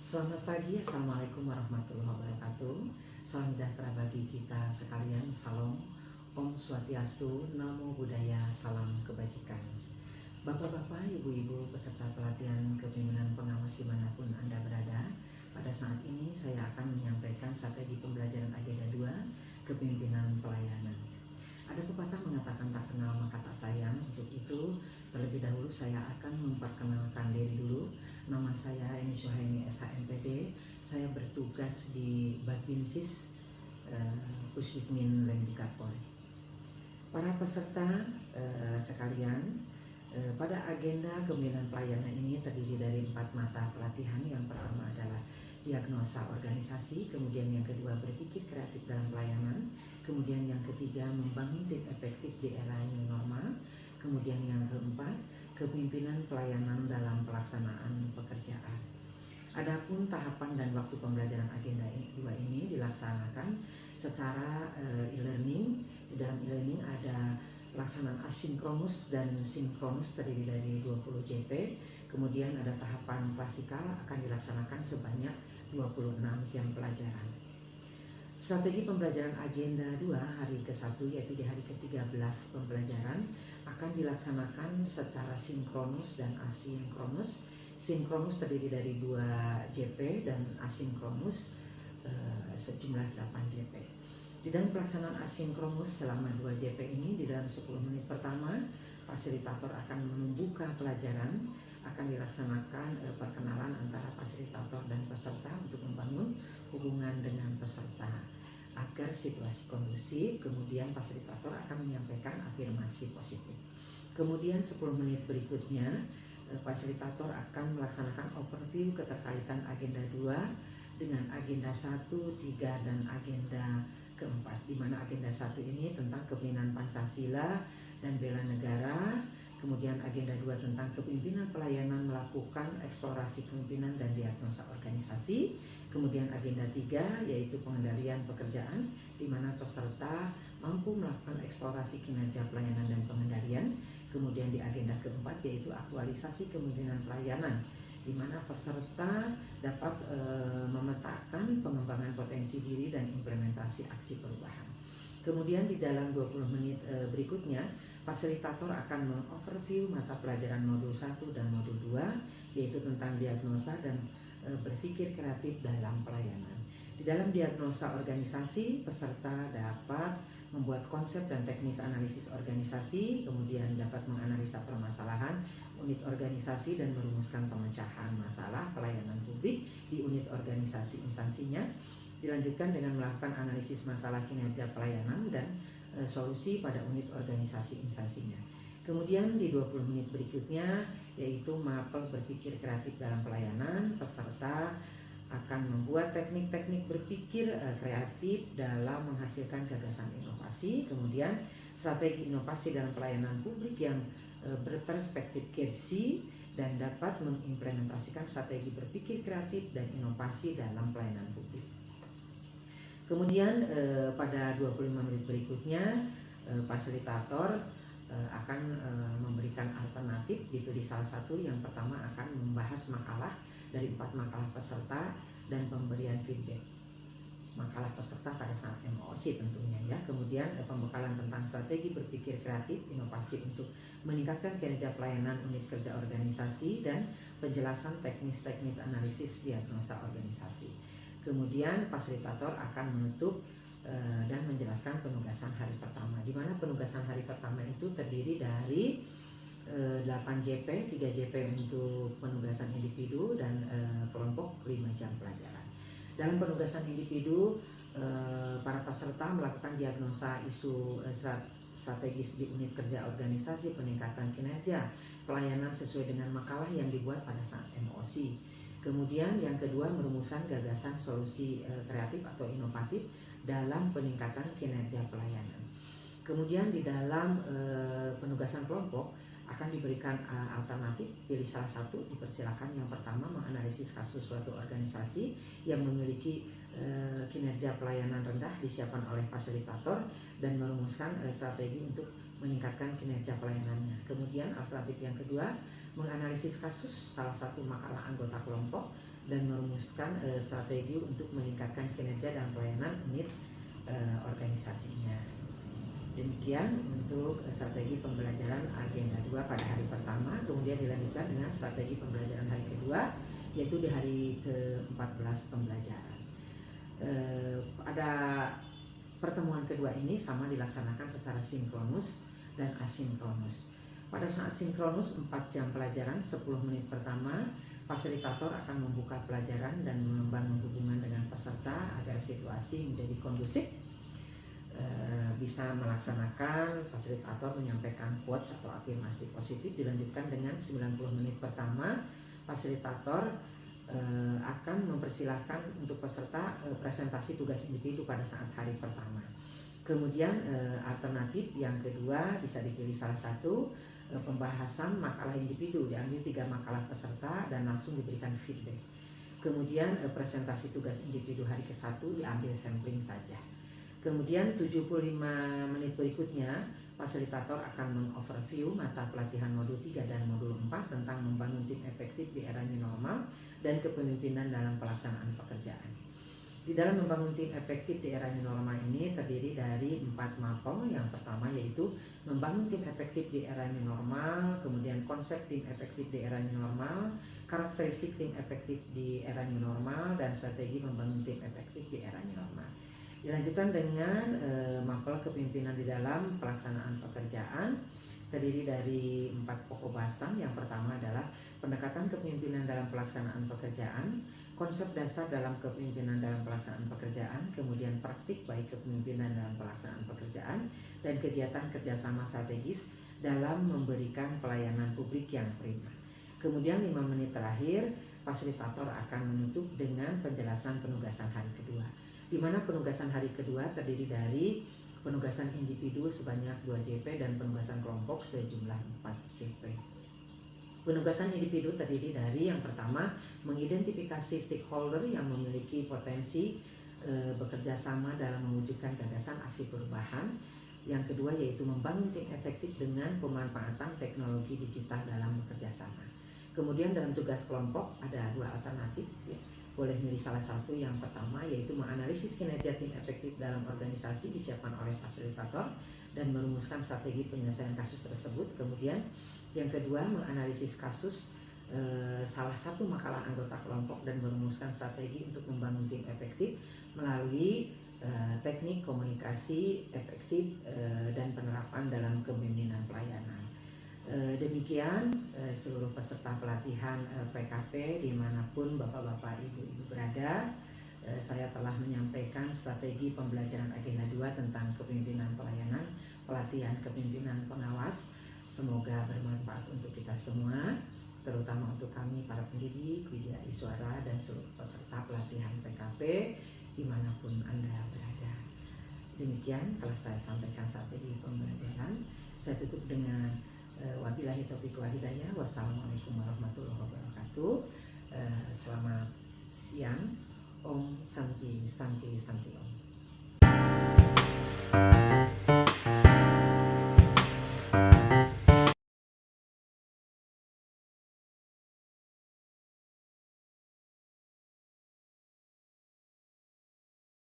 Selamat pagi, Assalamualaikum warahmatullahi wabarakatuh. Salam sejahtera bagi kita sekalian. Salam, Om Swastiastu, Namo Buddhaya, salam kebajikan. Bapak-bapak, ibu-ibu, peserta pelatihan kepemimpinan pengawas dimanapun Anda berada, pada saat ini saya akan menyampaikan strategi pembelajaran agenda 2, kepemimpinan pelayanan. Ada pepatah mengatakan tak kenal maka tak sayang. Untuk itu, terlebih dahulu saya akan memperkenalkan diri dulu. Nama saya Eni Suhaimi SHMPD. Saya bertugas di Babinsis Pusdikmin Lemdiklat Polri. Para peserta sekalian, pada agenda kepemimpinan pelayanan ini terdiri dari 4 mata pelatihan. Yang pertama adalah diagnosa organisasi, kemudian yang kedua berpikir kreatif dalam pelayanan, kemudian yang ketiga membangun tim efektif di era new normal, kemudian yang keempat kepemimpinan pelayanan dalam pelaksanaan pekerjaan. Adapun tahapan dan waktu pembelajaran agenda 2 ini dilaksanakan secara e-learning. Di dalam e-learning ada pelaksanaan asinkronus dan sinkronus terdiri dari 20 JP. Kemudian ada tahapan klasikal akan dilaksanakan sebanyak 26 jam pelajaran. Strategi pembelajaran agenda 2 hari ke-1 yaitu di hari ke-13 pembelajaran akan dilaksanakan secara sinkronus dan asinkronus. Sinkronus terdiri dari 2 JP dan asinkronus sejumlah 8 JP. Di dalam pelaksanaan asinkronus selama 2 JP ini, di dalam 10 menit pertama, fasilitator akan membuka pelajaran, akan dilaksanakan perkenalan antara fasilitator dan peserta untuk membangun hubungan dengan peserta agar situasi kondusif. Kemudian fasilitator akan menyampaikan afirmasi positif. Kemudian 10 menit berikutnya, fasilitator akan melaksanakan overview keterkaitan agenda 2 dengan agenda 1, 3, dan agenda keempat, di mana agenda 1 ini tentang kepemimpinan Pancasila dan bela negara, kemudian agenda 2 tentang kepemimpinan pelayanan melakukan eksplorasi kepemimpinan dan diagnosa organisasi, kemudian agenda 3 yaitu pengendalian pekerjaan, di mana peserta mampu melakukan eksplorasi kinerja pelayanan dan pengendalian, kemudian di agenda keempat yaitu aktualisasi kepemimpinan pelayanan, di mana peserta dapat memetakan pengembangan potensi diri dan implementasi aksi perubahan. Kemudian di dalam 20 menit berikutnya, fasilitator akan mengoverview mata pelajaran modul 1 dan modul 2, yaitu tentang diagnosa dan berpikir kreatif dalam pelayanan. Di dalam diagnosa organisasi, peserta dapat membuat konsep dan teknis analisis organisasi, kemudian dapat menganalisa permasalahan unit organisasi dan merumuskan pemecahan masalah pelayanan publik di unit organisasi instansinya. Dilanjutkan dengan melakukan analisis masalah kinerja pelayanan dan solusi pada unit organisasi instansinya. Kemudian di 20 menit berikutnya yaitu mapel berpikir kreatif dalam pelayanan, peserta akan membuat teknik-teknik berpikir kreatif dalam menghasilkan gagasan inovasi, kemudian strategi inovasi dalam pelayanan publik yang berperspektif KIRSI dan dapat mengimplementasikan strategi berpikir kreatif dan inovasi dalam pelayanan publik. Kemudian pada 25 menit berikutnya fasilitator akan memberikan alternatif, dipilih salah satu. Yang pertama akan membahas makalah dari 4 makalah peserta dan pemberian feedback makalah peserta pada saat MOC tentunya ya. Kemudian pembekalan tentang strategi berpikir kreatif inovasi untuk meningkatkan kinerja pelayanan unit kerja organisasi dan penjelasan teknis-teknis analisis diagnosa organisasi. Kemudian fasilitator akan menutup dan menjelaskan penugasan hari pertama, di mana penugasan hari pertama itu terdiri dari 8 JP, 3 JP untuk penugasan individu dan kelompok 5 jam pelajaran. Dalam penugasan individu, para peserta melakukan diagnosa isu strategis di unit kerja organisasi, peningkatan kinerja pelayanan sesuai dengan makalah yang dibuat pada saat MOC. Kemudian yang kedua, merumuskan gagasan solusi kreatif atau inovatif dalam peningkatan kinerja pelayanan. Kemudian di dalam penugasan kelompok akan diberikan alternatif, pilih salah satu, dipersilakan. Yang pertama, menganalisis kasus suatu organisasi yang memiliki kinerja pelayanan rendah disiapkan oleh fasilitator dan merumuskan strategi untuk meningkatkan kinerja pelayanannya. Kemudian alternatif yang kedua, menganalisis kasus salah satu makalah anggota kelompok dan merumuskan strategi untuk meningkatkan kinerja dan pelayanan unit organisasinya. Demikian untuk strategi pembelajaran agenda 2 pada hari pertama, kemudian dilanjutkan dengan strategi pembelajaran hari kedua, yaitu di hari ke-14 pembelajaran. Pada pertemuan kedua ini sama dilaksanakan secara sinkronus dan asinkronus. Pada saat sinkronus 4 jam pelajaran, 10 menit pertama, fasilitator akan membuka pelajaran dan membangun hubungan dengan peserta agar situasi menjadi kondusif. Bisa melaksanakan, fasilitator menyampaikan quotes atau afirmasi positif. Dilanjutkan dengan 90 menit pertama, fasilitator akan mempersilahkan untuk peserta presentasi tugas individu pada saat hari pertama. Kemudian alternatif yang kedua bisa dipilih salah satu, pembahasan makalah individu, diambil 3 makalah peserta dan langsung diberikan feedback. Kemudian presentasi tugas individu hari ke-1 diambil sampling saja. Kemudian 75 menit berikutnya fasilitator akan mengoverview mata pelatihan modul 3 dan modul 4 tentang membangun tim efektif di era new normal dan kepemimpinan dalam pelaksanaan pekerjaan. Di dalam membangun tim efektif di era new normal ini terdiri dari 4 mapel. Yang pertama yaitu membangun tim efektif di era new normal, kemudian konsep tim efektif di era new normal, karakteristik tim efektif di era new normal, dan strategi membangun tim efektif di era new normal. Dilanjutkan dengan mapel kepemimpinan di dalam pelaksanaan pekerjaan, terdiri dari 4 pokok bahasan. Yang pertama adalah pendekatan kepemimpinan dalam pelaksanaan pekerjaan, konsep dasar dalam kepemimpinan dalam pelaksanaan pekerjaan, kemudian praktik baik kepemimpinan dalam pelaksanaan pekerjaan, dan kegiatan kerjasama strategis dalam memberikan pelayanan publik yang prima. Kemudian 5 menit terakhir, fasilitator akan menutup dengan penjelasan penugasan hari kedua, di mana penugasan hari kedua terdiri dari penugasan individu sebanyak 2 JP dan penugasan kelompok sejumlah 4 JP. Penugasan individu terdiri dari yang pertama, mengidentifikasi stakeholder yang memiliki potensi bekerja sama dalam mewujudkan gagasan aksi perubahan. Yang kedua yaitu membangun tim efektif dengan pemanfaatan teknologi digital dalam bekerja sama. Kemudian dalam tugas kelompok ada 2 alternatif, ya. Boleh milih salah satu. Yang pertama yaitu menganalisis kinerja tim efektif dalam organisasi disiapkan oleh fasilitator dan merumuskan strategi penyelesaian kasus tersebut. Kemudian yang kedua, menganalisis kasus salah satu makalah anggota kelompok dan merumuskan strategi untuk membangun tim efektif melalui teknik komunikasi efektif dan penerapan dalam kepemimpinan pelayanan. Demikian seluruh peserta pelatihan PKP dimanapun Bapak-Bapak Ibu-Ibu berada, saya telah menyampaikan strategi pembelajaran agenda 2 tentang kepemimpinan pelayanan, pelatihan kepemimpinan pengawas. Semoga bermanfaat untuk kita semua, terutama untuk kami para pendidik, Widya Iswara, dan seluruh peserta pelatihan PKP dimanapun Anda berada. Demikian telah saya sampaikan strategi pembelajaran. Saya tutup dengan wabillahi taufiq wal hidayah. Wassalamualaikum warahmatullahi wabarakatuh. Selamat siang. Om Santi Santi Santi Om.